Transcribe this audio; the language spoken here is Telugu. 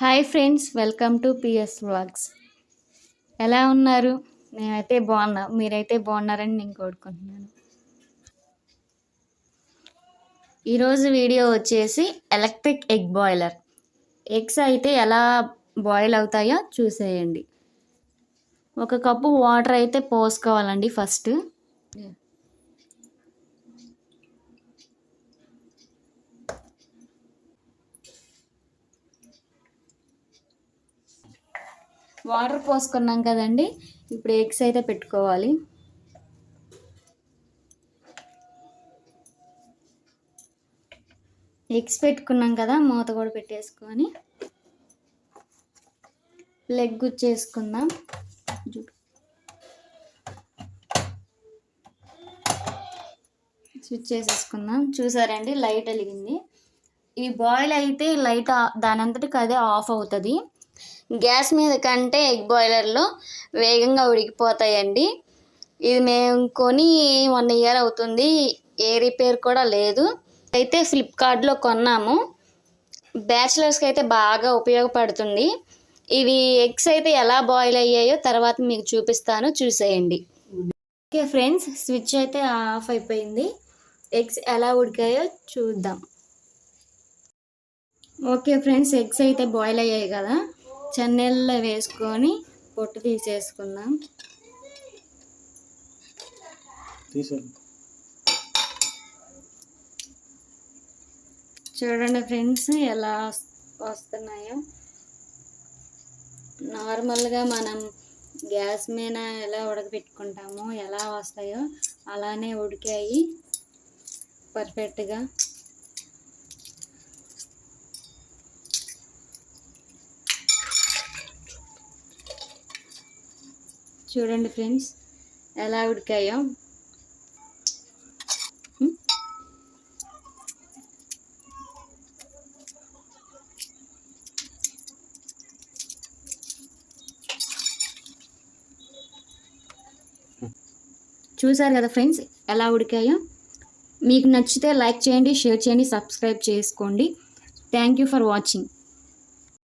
Hi friends, welcome to PS vlogs. ఎలా ఉన్నారు? నేనైతే బాగున్నా. మీరైతే బాగున్నారని నేను కోరుకుంటున్నాను. ఈరోజు వీడియో వచ్చేసి ఎలక్ట్రిక్ ఎగ్ బాయిలర్. ఎగ్స్ అయితే ఎలా బాయిల్ అవుతాయో చూసేయండి. ఒక కప్పు వాటర్ అయితే పోసుకోవాలండి ఫస్ట్. వాటర్ పోసుకున్నాం కదండి, ఇప్పుడు ఎగ్స్ అయితే పెట్టుకోవాలి. ఎగ్స్ పెట్టుకున్నాం కదా, మూత కూడా పెట్టేసుకొని లెగ్ గుచ్చేసుకుందాం. స్విచ్ చేసేసుకుందాం. చూసారండి, లైట్ వెలిగింది. ఈ బాయిల్ అయితే లైట్ దాని అంతటికి అదే ఆఫ్ అవుతుంది. గ్యాస్ మీద కంటే ఎగ్ బాయిలర్లో వేగంగా ఉడికిపోతాయండి. ఇది మేము కొని 1 ఇయర్ అవుతుంది. ఏ రిపేర్ కూడా లేదు. అయితే ఫ్లిప్కార్ట్లో కొన్నాము. బ్యాచిలర్స్కి అయితే బాగా ఉపయోగపడుతుంది. ఇవి ఎగ్స్ అయితే ఎలా బాయిల్ అయ్యాయో తర్వాత మీకు చూపిస్తాను, చూసేయండి. ఓకే ఫ్రెండ్స్, స్విచ్ అయితే ఆఫ్ అయిపోయింది. ఎగ్స్ ఎలా ఉడికాయో చూద్దాం. ఓకే ఫ్రెండ్స్, ఎగ్స్ అయితే బాయిల్ అయ్యాయి కదా, చన్నీళ్ళలో వేసుకొని పొట్టు తీసేసుకుందాం. చూడండి ఫ్రెండ్స్, ఎలా వస్తున్నాయో. నార్మల్గా మనం గ్యాస్ మీద ఎలా ఉడకబెట్టుకుంటామో ఎలా వస్తాయో అలానే ఉడికాయి పర్ఫెక్ట్గా. చూడండి ఫ్రెండ్స్, ఎలా ఉడికాయో. చూసారు కదా ఫ్రెండ్స్, ఎలా ఉడికాయో. మీకు నచ్చితే లైక్ చేయండి, షేర్ చేయండి, సబ్స్క్రైబ్ చేసుకోండి. Thank you for watching.